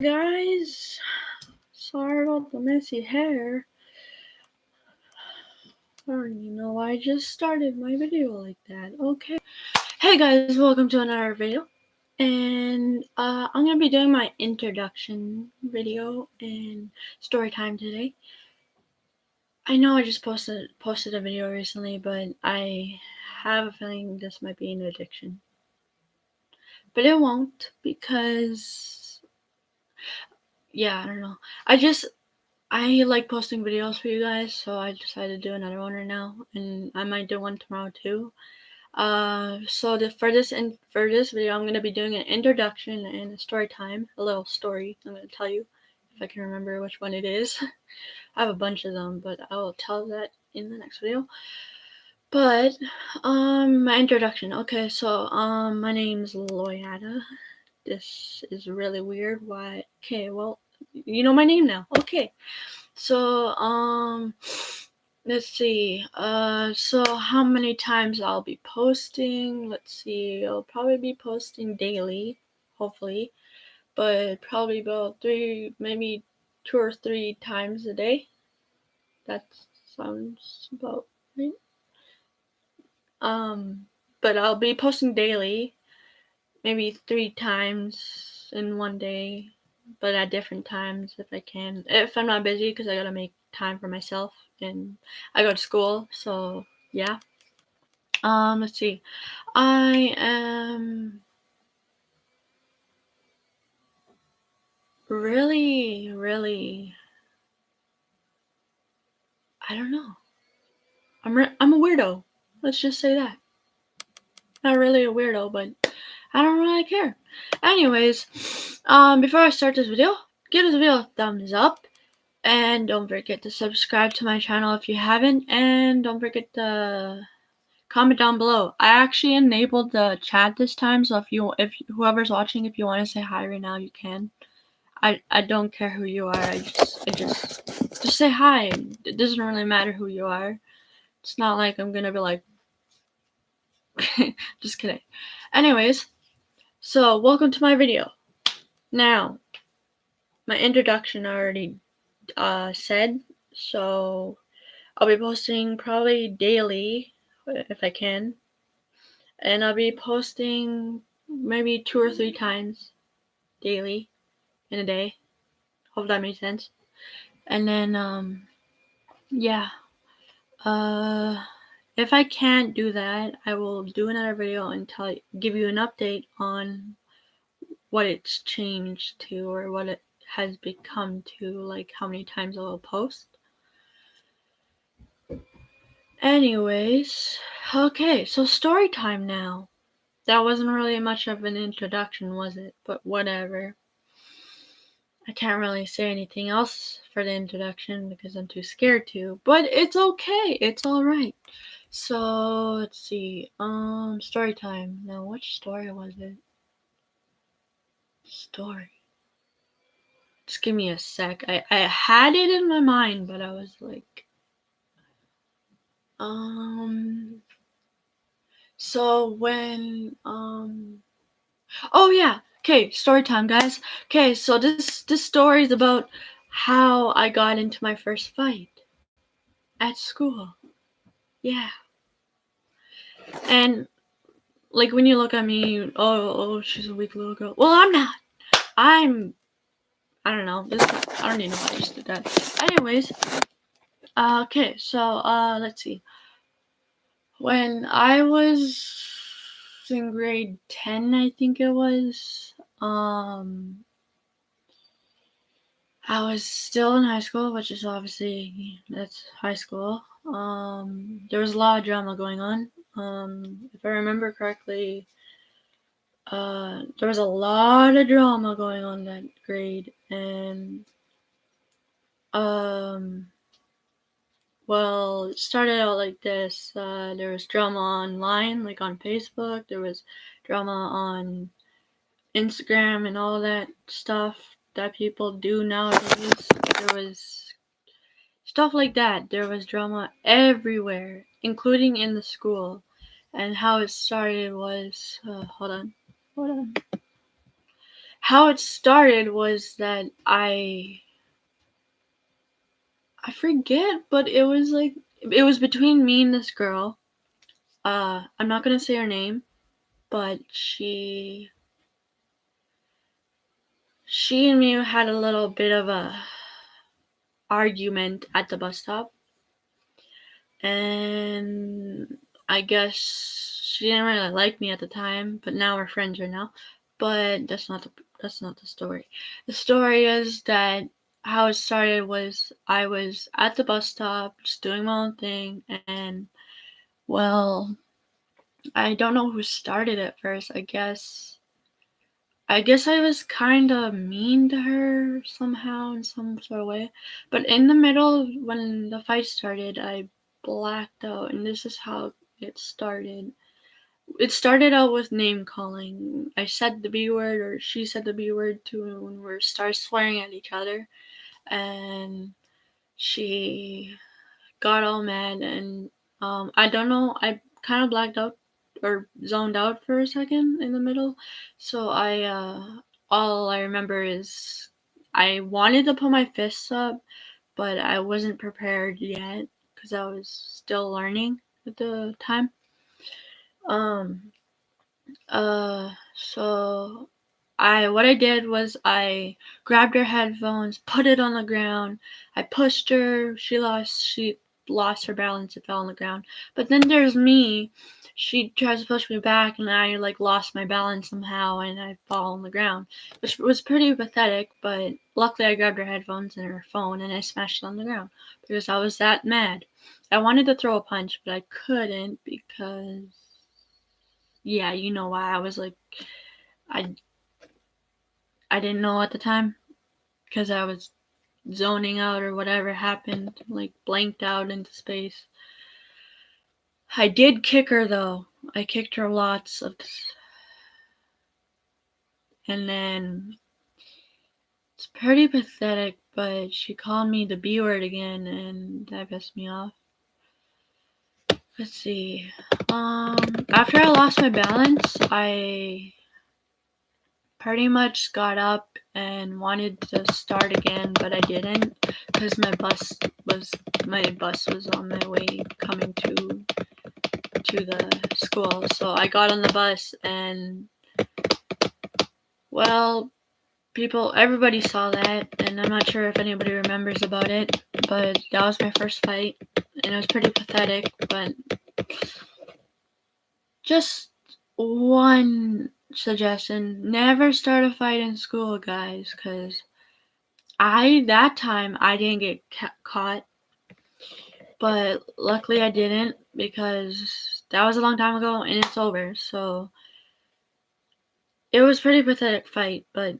Guys, sorry about the messy hair. I don't even know why I just started my video like that. Okay. Hey guys, welcome to another video. And I'm gonna be doing my introduction video and story time today. I know I just posted a video recently, but I have a feeling this might be an addiction. But it won't because I don't know. I like posting videos for you guys, so I decided to do another one right now, and I might do one tomorrow too. For this video, I'm gonna be doing an introduction and a story time, a little story. I'm gonna tell you if I can remember which one it is. I have a bunch of them, but I will tell that in the next video. But my introduction. Okay, so my name's Loyada. This is really weird. Why? Okay, well, you know my name now. Okay. So, let's see. So how many times I'll be posting? Let's see. I'll probably be posting daily, hopefully, but probably about 3, maybe 2 or 3 times a day. That sounds about right. But I'll be posting daily, maybe 3 times in one day, but at different times if I can. If I'm not busy, because I gotta make time for myself and I go to school, so yeah. Let's see. I am really, I don't know. I'm a weirdo. Let's just say that. Not really a weirdo, but I don't really care. Anyways, before I start this video, give this video a thumbs up. And don't forget to subscribe to my channel if you haven't. And don't forget to comment down below. I actually enabled the chat this time, so if whoever's watching, if you want to say hi right now, you can. I don't care who you are. I just say hi. It doesn't really matter who you are. It's not like I'm gonna be like, just kidding. Anyways, so welcome to my video. Now, my introduction already said, so I'll be posting probably daily if I can, and I'll be posting maybe 2 or 3 times daily in a day. Hope that makes sense. And then yeah, if I can't do that, I will do another video and give you an update on what it's changed to or what it has become to, like how many times I will post. Anyways, okay, so story time now. That wasn't really much of an introduction, was it? But whatever. I can't really say anything else for the introduction because I'm too scared to. But it's okay. It's alright. So, let's see. Story time. Now, which story was it? Story. Just give me a sec. I had it in my mind, but I was like, so when, oh yeah. Okay, story time, guys. Okay, so this story is about how I got into my first fight at school. Yeah. And like when you look at me, oh, she's a weak little girl. Well, I'm not. I don't know. I don't even know why I just did that. Anyways, okay, so let's see. When I was in grade 10, I think it was, I was still in high school, which is obviously, that's high school. There was a lot of drama going on. If I remember correctly, there was a lot of drama going on that grade, and well, it started out like this. There was drama online, like on Facebook. There was drama on Instagram and all that stuff that people do nowadays. There was stuff like that. There was drama everywhere, including in the school. And how it started was, hold on. how it started was that I forget, but it was like it was between me and this girl. I'm not gonna say her name, but she and me had a little bit of a argument at the bus stop, and I guess she didn't really like me at the time, but now we're friends right now. But that's not the story. The story is that how it started was I was at the bus stop just doing my own thing, and well, I don't know who started it first. I guess I was kind of mean to her somehow in some sort of way. But in the middle, when the fight started, I blacked out, and this is how it started. It started out with name calling. I said the B word, or she said the B word too, when we started swearing at each other, and she got all mad, and I don't know, I kind of blacked out or zoned out for a second in the middle. So all I remember is I wanted to put my fists up, but I wasn't prepared yet because I was still learning at the time. Um, so what I did was I grabbed her headphones, put it on the ground. I pushed her. She lost her balance and fell on the ground. But then there's me. She tries to push me back, and I like lost my balance somehow, and I fall on the ground, which was pretty pathetic. But luckily, I grabbed her headphones and her phone, and I smashed it on the ground because I was that mad. I wanted to throw a punch, but I couldn't because yeah, you know why. I was like, I I didn't know at the time because I was zoning out or whatever happened, like blanked out into space. I did kick her though. I kicked her lots of, and then it's pretty pathetic. But she called me the B word again, and that pissed me off. Let's see. After I lost my balance, I pretty much got up and wanted to start again, but I didn't because my bus was on my way coming to the school. So I got on the bus, and well, everybody saw that, and I'm not sure if anybody remembers about it, but that was my first fight, and it was pretty pathetic. But just one suggestion: never start a fight in school, guys, because that time I didn't get caught, but luckily I didn't because that was a long time ago and it's over. So it was pretty pathetic fight, but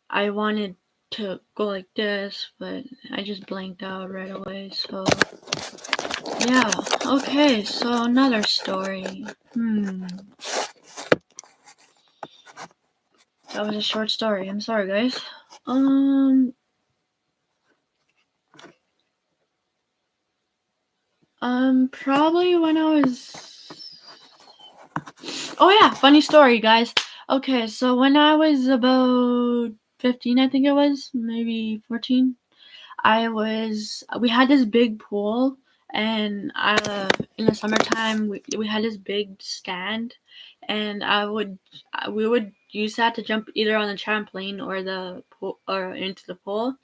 I wanted to go like this, but I just blanked out right away. So yeah, okay. So another story. That was a short story. I'm sorry, guys. Probably when I was. Oh yeah, funny story, guys. Okay, so when I was about 15, I think it was, maybe 14, we had this big pool, and in the summertime we had this big stand, and we would use that to jump either on the trampoline or the pool or into the pool.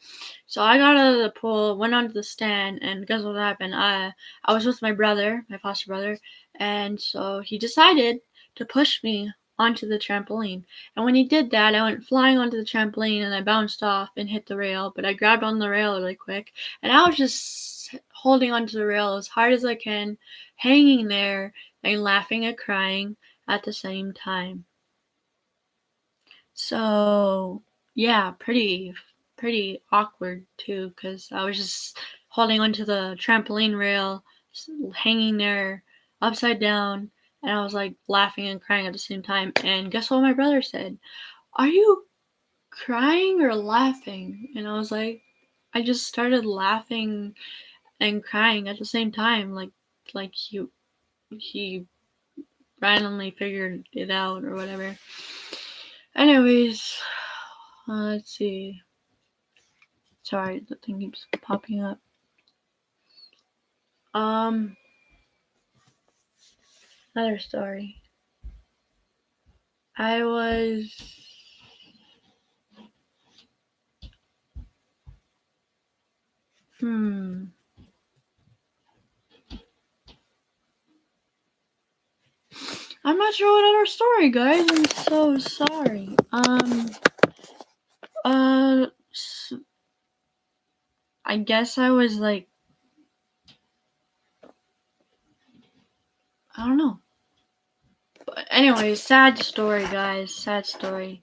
So I got out of the pool, went onto the stand, and guess what happened? I was with my brother, my foster brother, and so he decided to push me onto the trampoline. And when he did that, I went flying onto the trampoline and I bounced off and hit the rail, but I grabbed on the rail really quick, and I was just holding onto the rail as hard as I can, hanging there and laughing and crying at the same time. So yeah, pretty awkward too, because I was just holding onto the trampoline rail, hanging there upside down, and I was like laughing and crying at the same time. And guess what my brother said? Are you crying or laughing? And I was like, I just started laughing and crying at the same time, like he randomly figured it out or whatever. Anyways, Let's see. Sorry, the thing keeps popping up. Another story. I was I'm not sure what other story, guys. I'm so sorry. I guess I was like, I don't know. But anyway, sad story, guys. Sad story.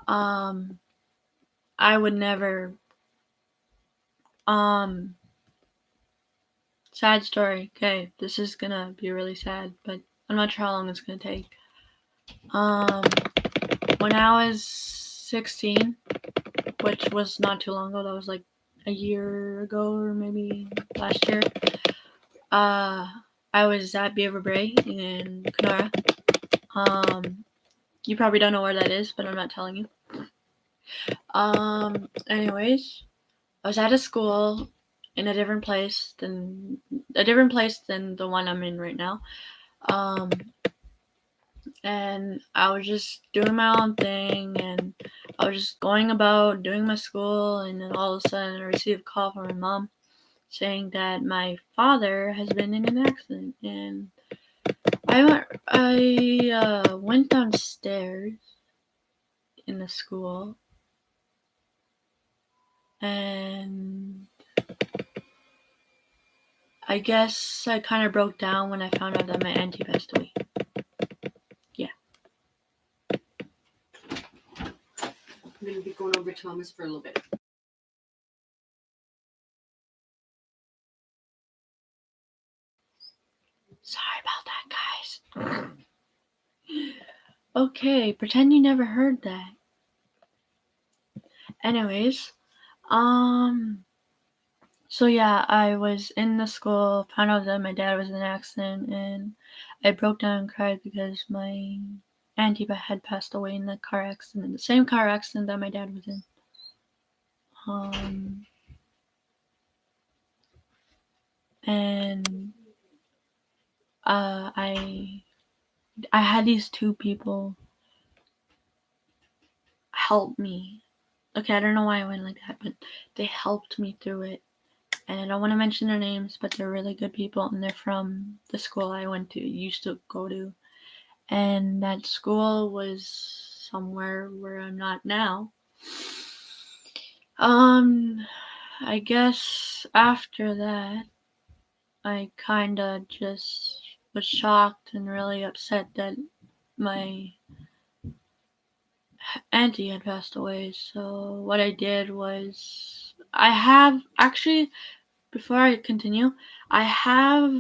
I would never. Sad story. Okay, this is gonna be really sad, but I'm not sure how long it's gonna take. When I was 16, which was not too long ago, that was like a year ago or maybe last year. I was at Beaver Bay in Kenora. You probably don't know where that is, but I'm not telling you. Anyways, I was at a school in a different place than the one I'm in right now. And I was just doing my own thing, and I was just going about doing my school, and then all of a sudden I received a call from my mom saying that my father has been in an accident, and I went downstairs in the school, and I guess I kind of broke down when I found out that my auntie passed away. Yeah. I'm going to be going over to Thomas for a little bit. Sorry about that, guys. Okay, pretend you never heard that. Anyways, so yeah, I was in the school, found out that my dad was in an accident, and I broke down and cried because my auntie had passed away in the car accident, the same car accident that my dad was in. And I had these two people help me. Okay, I don't know why I went like that, but they helped me through it. And I don't want to mention their names, but they're really good people, and they're from the school I used to go to. And that school was somewhere where I'm not now. I guess after that, I kinda just was shocked and really upset that my auntie had passed away. So what I did was, before I continue, I have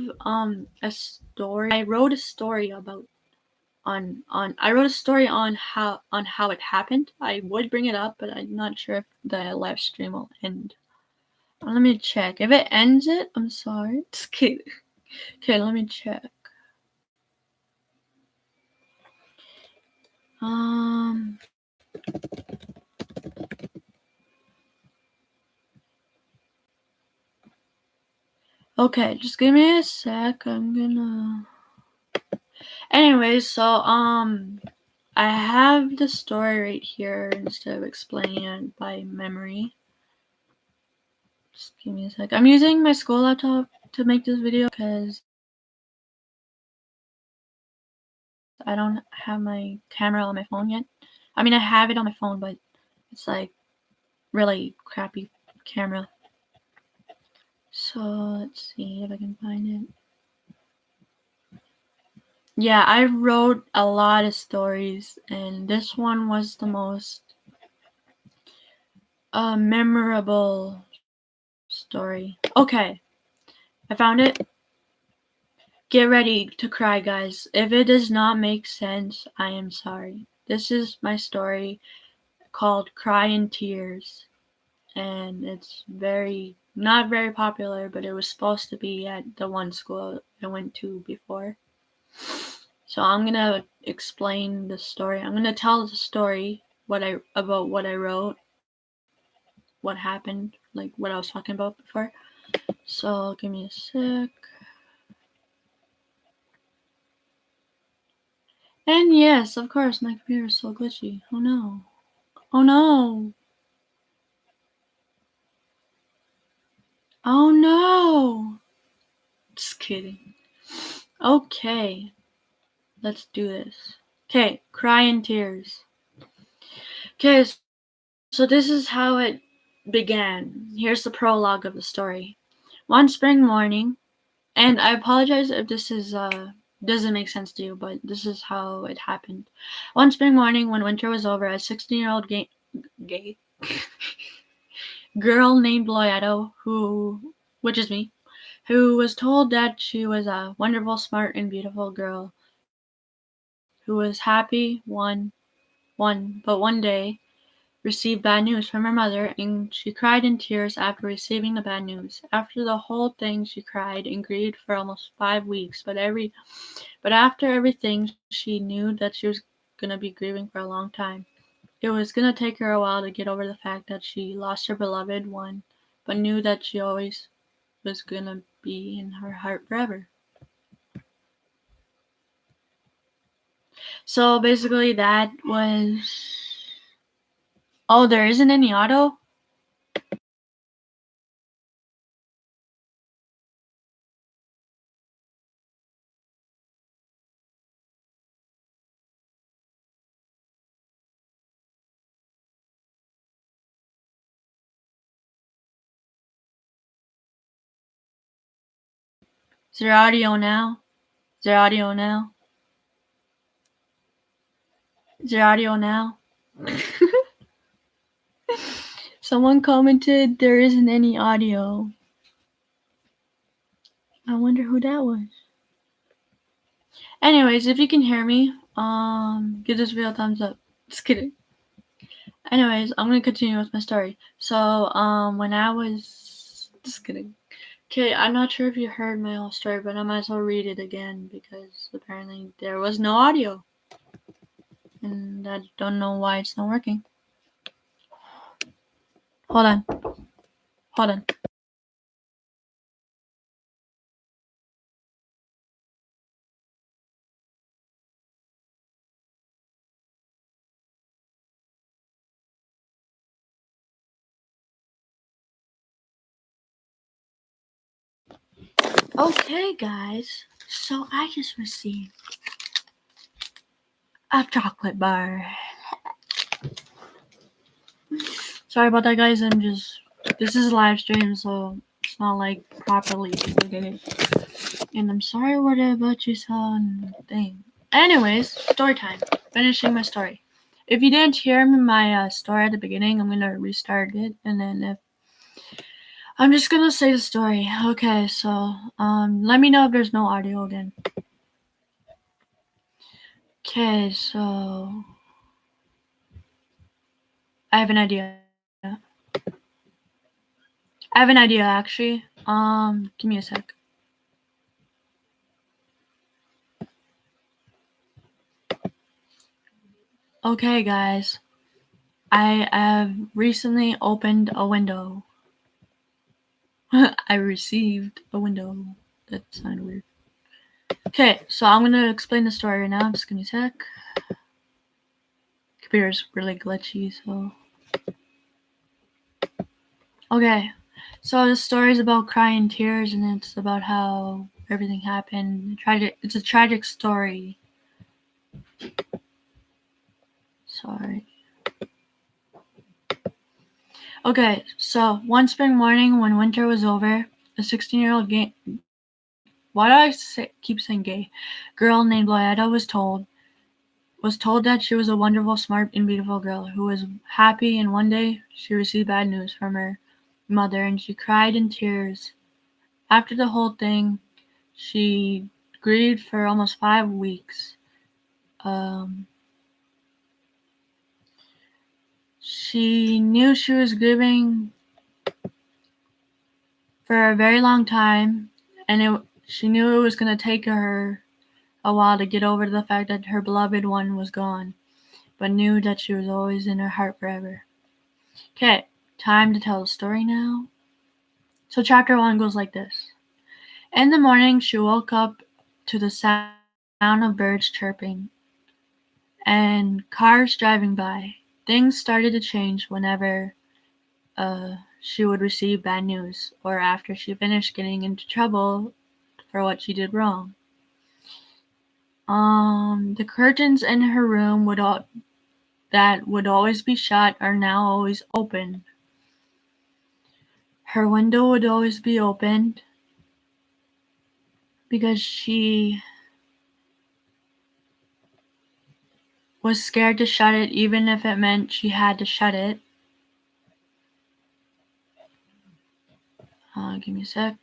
a story. I wrote a story about I wrote a story on how it happened. I would bring it up, but I'm not sure if the live stream will end. Let me check. If it ends it, I'm sorry. Just kidding. Okay, let me check. Okay, just give me a sec. I'm gonna. Anyways, so I have the story right here instead of explaining it by memory. Just give me a sec. I'm using my school laptop to make this video because I don't have my camera on my phone yet. I mean, I have it on my phone, but it's like really crappy camera. So let's see if I can find it. Yeah, I wrote a lot of stories, and this one was the most memorable story. Okay, I found it. Get ready to cry, guys. If it does not make sense, I am sorry. This is my story called Cry in Tears, and it's not very popular, but it was supposed to be at the one school I went to before. So I'm gonna explain the story. I'm gonna tell the story about what I wrote, what happened, like what I was talking about before. So give me a sec. And yes, of course, my computer is so glitchy. Oh no. Oh no. Oh no. Just kidding. Okay. Let's do this. Okay, cry in tears. Okay, so this is how it began. Here's the prologue of the story. One spring morning, and I apologize if this is doesn't make sense to you, but this is how it happened. One spring morning, when winter was over, a 16-year-old gay girl named Loyetta, which is me, who was told that she was a wonderful, smart, and beautiful girl who was happy, but one day received bad news from her mother, and she cried in tears after receiving the bad news. After the whole thing, she cried and grieved for almost 5 weeks. But after everything, she knew that she was gonna be grieving for a long time. It was gonna take her a while to get over the fact that she lost her beloved one, but knew that she always was gonna be in her heart forever. So basically, that was. Oh, there isn't any auto? Is there audio now? Is there audio now? Is there audio now? Someone commented there isn't any audio. I wonder who that was. Anyways, if you can hear me, give this video a thumbs up. Just kidding. Anyways, I'm gonna continue with my story. So, when I was just kidding. Okay, I'm not sure if you heard my whole story, but I might as well read it again because apparently there was no audio. And I don't know why it's not working. Hold on. Hold on. Okay, guys. So I just received a chocolate bar. Sorry about that, guys. This is a live stream, so it's not like properly edited. And I'm sorry what about you saw on the thing. Anyways, story time. Finishing my story. If you didn't hear my story at the beginning, I'm gonna restart it, and then if I'm just gonna say the story. Okay, so let me know if there's no audio again. Okay, so I have an idea. I have an idea actually. Give me a sec. Okay, guys. I have recently opened a window. I received a window. That sounded weird. Okay, so I'm gonna explain the story right now. Just give me a sec. Computer's really glitchy, so. Okay, so the story is about crying tears, and it's about how everything happened. It's a tragic story. Sorry. Okay, so one spring morning when winter was over, a 16-year-old why do I keep saying gay? Girl named Loyetta was told that she was a wonderful, smart, and beautiful girl who was happy, and one day she received bad news from her mother, and she cried in tears. After the whole thing, she grieved for almost 5 weeks. She knew she was grieving for a very long time, and she knew it was going to take her a while to get over the fact that her beloved one was gone, but knew that she was always in her heart forever. Okay, time to tell the story now. So chapter 1 goes like this. In the morning, she woke up to the sound of birds chirping and cars driving by. Things started to change whenever she would receive bad news or after she finished getting into trouble for what she did wrong. The curtains in her room that would always be shut are now always open. Her window would always be opened because she was scared to shut it even if it meant she had to shut it. Give me a sec.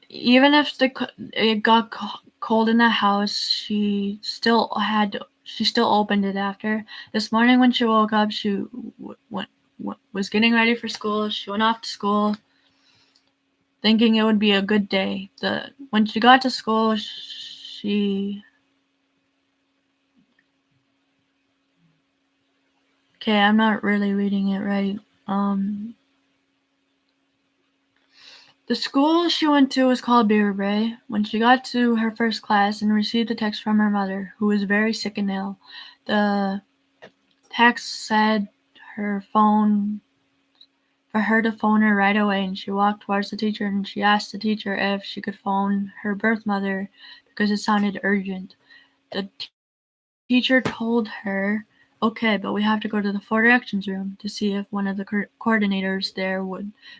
Even if it got cold in the house, she still opened it after. This morning when she woke up, she was getting ready for school. She went off to school, thinking it would be a good day. When she got to school, okay, I'm not really reading it right. The school she went to was called Beaver Bay. When she got to her first class and received a text from her mother, who was very sick and ill, the text said for her to phone her right away, and she walked towards the teacher and she asked the teacher if she could phone her birth mother because it sounded urgent. The teacher told her, okay, but we have to go to the four directions room to see if one of the coordinators there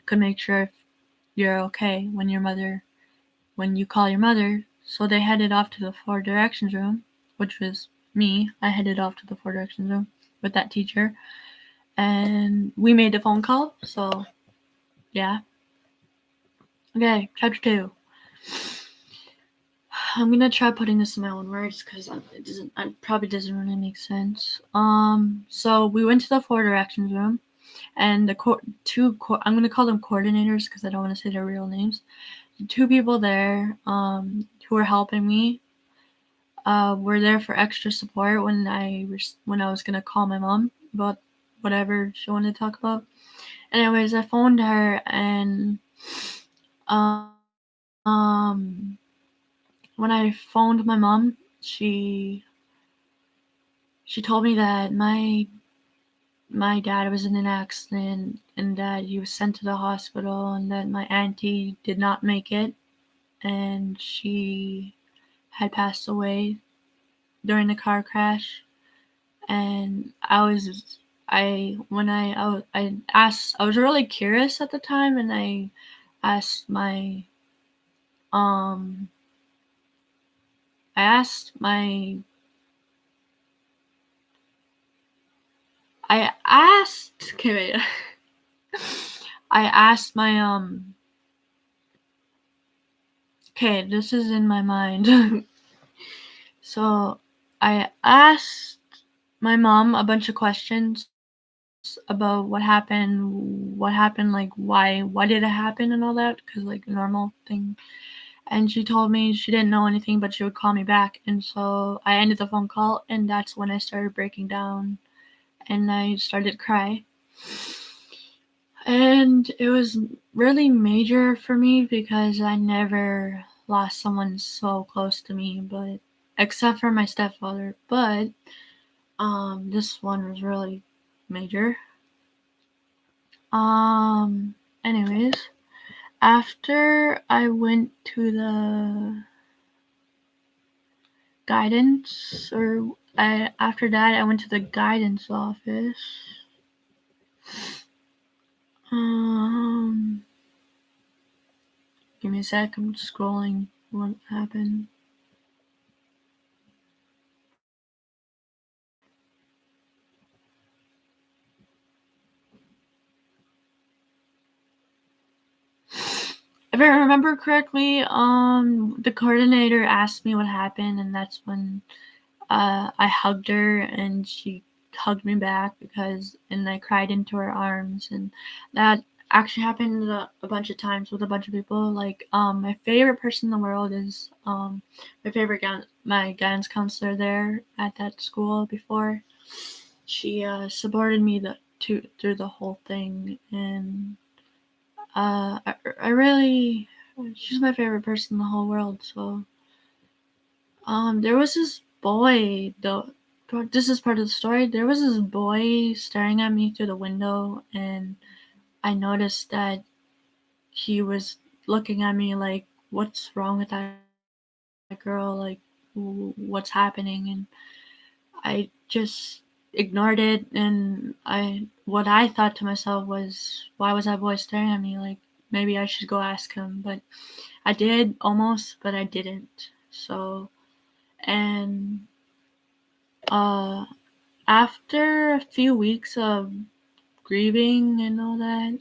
could make sure if you're okay when you call your mother. So they headed off to the four directions room, which was me. I headed off to the four directions room with that teacher, and we made the phone call. So yeah. Okay, chapter 2. I'm gonna try putting this in my own words because it probably doesn't really make sense. So we went to the four directions room, and I'm gonna call them coordinators because I don't want to say their real names. The two people there, who were helping me, were there for extra support when I was gonna call my mom about whatever she wanted to talk about. Anyways, I phoned her and when I phoned my mom, she told me that my dad was in an accident and that he was sent to the hospital and that my auntie did not make it and she had passed away during the car crash. And I was really curious at the time, and I asked my um I asked my I asked okay wait I asked my okay, this is in my mind. So I asked my mom a bunch of questions about what happened, like why did it happen and all that, because like normal thing. And she told me she didn't know anything, but she would call me back. And so I ended the phone call, and that's when I started breaking down and I started to cry. And it was really major for me because I never lost someone so close to me, but except for my stepfather. But this one was really major. Anyways, after I went to the guidance, after that I went to the guidance office. Give me a sec, I'm scrolling what happened. If I remember correctly, the coordinator asked me what happened, and that's when I hugged her, and she hugged me back and I cried into her arms, and that actually happened a bunch of times with a bunch of people. Like, my favorite person in the world is my favorite my guidance counselor there at that school before. She supported me through the whole thing, and I really, she's my favorite person in the whole world. So there was this boy though. This is part of the story. There was this boy staring at me through the window, and I noticed that he was looking at me like, "What's wrong with that girl? Like, what's happening?" And I just ignored it, and what I thought to myself was, "Why was that boy staring at me? Like, maybe I should go ask him." But I did almost, but I didn't. So, and uh, after a few weeks of grieving and all that,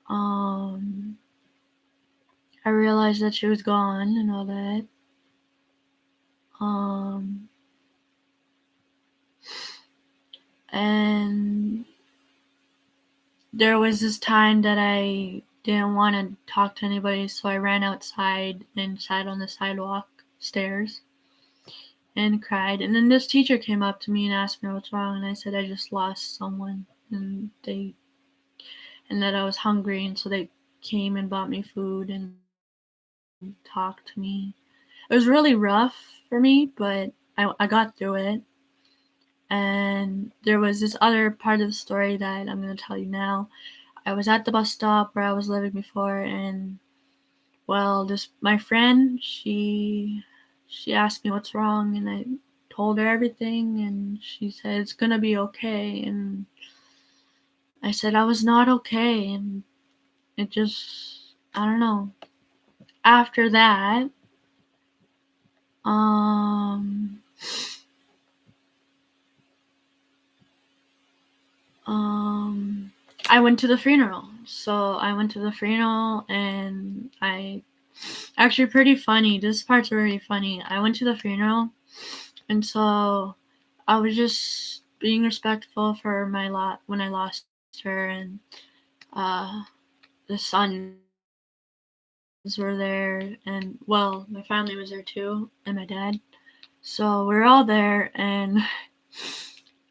um, I realized that she was gone and all that. Um, and there was this time that I didn't want to talk to anybody, so I ran outside and sat on the sidewalk stairs and cried. And then this teacher came up to me and asked me what's wrong, and I said I just lost someone, and that I was hungry, and so they came and bought me food and talked to me. It was really rough for me, but I got through it. And there was this other part of the story that I'm going to tell you now. I was at the bus stop where I was living before, and well, this my friend, she asked me what's wrong, and I told her everything, and she said it's gonna be okay, and I said I was not okay, and it just, I don't know. After that, um, um, I went to the funeral. So I went to the funeral, and I actually pretty funny. This part's really funny. I went to the funeral, and so I was just being respectful for my lot when I lost her, and uh, the sons were there, and well, my family was there too, and my dad. So we're all there, and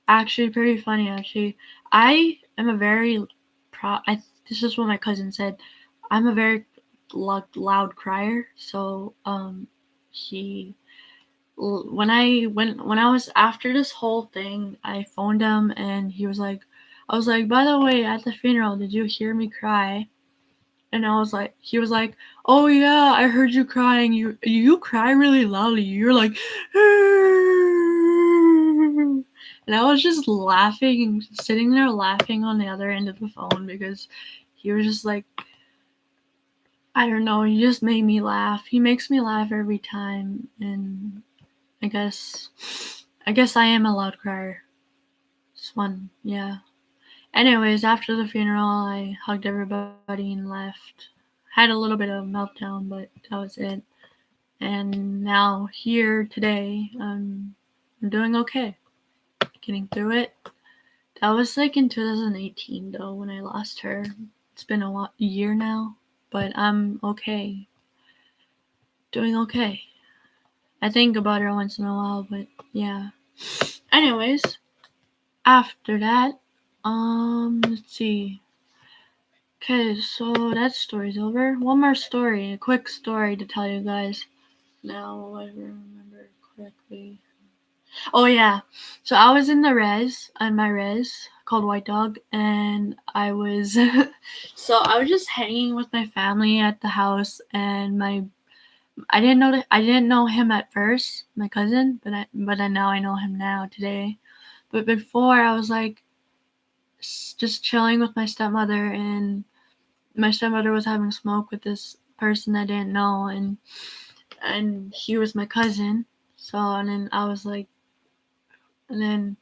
actually pretty funny. Actually, I am a very this is what my cousin said. I'm a very loud crier. So he when I was after this whole thing, I phoned him, and he was like, I was like, by the way, at the funeral, did you hear me cry? And I was like, he was like, oh yeah, I heard you crying. You cry really loudly. You're like, and I was just laughing, sitting there laughing on the other end of the phone, because he was just like, I don't know, he just made me laugh. He makes me laugh every time, and I guess I am a loud crier. It's fun, yeah. Anyways, after the funeral, I hugged everybody and left. Had a little bit of meltdown, but that was it. And now here today, I'm doing okay. Getting through it. That was like in 2018 though when I lost her. It's been a year now, but I'm okay. Doing okay. I think about her once in a while, but yeah. Anyways, after that, let's see. Okay, so that story's over. One more story, a quick story to tell you guys. Now, I remember correctly. Oh yeah, so I was in my res called White Dog, and I was, so I was just hanging with my family at the house, and I didn't know him at first, my cousin, but now I know him now today. But before I was like just chilling with my stepmother, and my stepmother was having smoke with this person I didn't know, and he was my cousin. So and then I was like, and then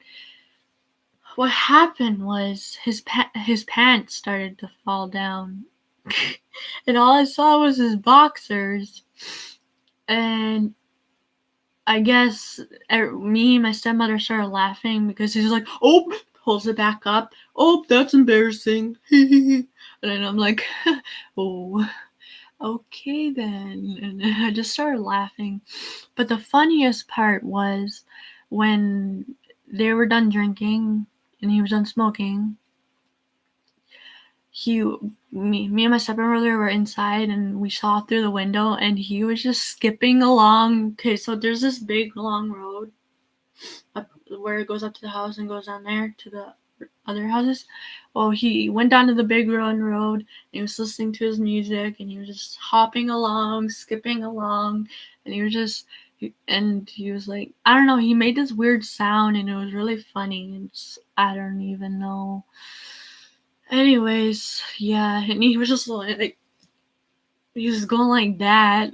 what happened was his pants started to fall down, and all I saw was his boxers, and I guess me and my stepmother started laughing because he's like, oh, pulls it back up. Oh, that's embarrassing. And then I'm like, oh, okay then. And I just started laughing. But the funniest part was when they were done drinking and he was done smoking. Me and my stepbrother were inside and we saw through the window and he was just skipping along. Okay, so there's this big long road up where it goes up to the house and goes down there to the other houses. Well, he went down to the big road and he was listening to his music and he was just hopping along, skipping along, and he was like, I don't know, he made this weird sound and it was really funny. And I don't even know. Anyways, yeah, and he was just like, he was going like that.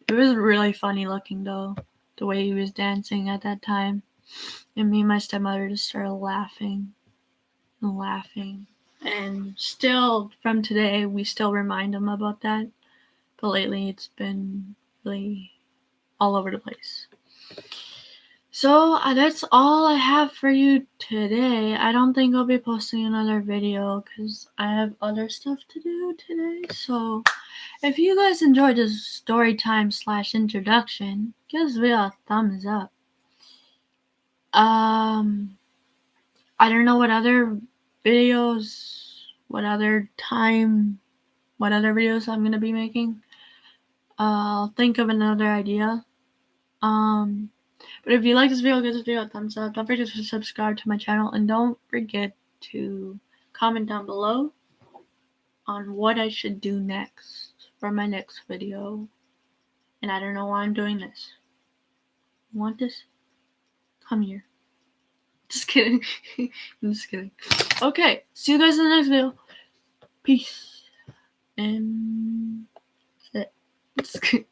It was really funny looking though, the way he was dancing at that time. And me and my stepmother just started laughing and laughing. And still, from today, we still remind him about that. But lately, it's been really all over the place. So that's all I have for you today. I don't think I'll be posting another video because I have other stuff to do today. So if you guys enjoyed this story time / introduction, give this video a thumbs up. I don't know what other videos, what other videos I'm gonna be making. I'll think of another idea. But if you like this video, give this video a thumbs up. Don't forget to subscribe to my channel and don't forget to comment down below on what I should do next for my next video. And I don't know why I'm doing this. You want this? Come here. Just kidding. I'm just kidding. Okay, see you guys in the next video. Peace. And that's it.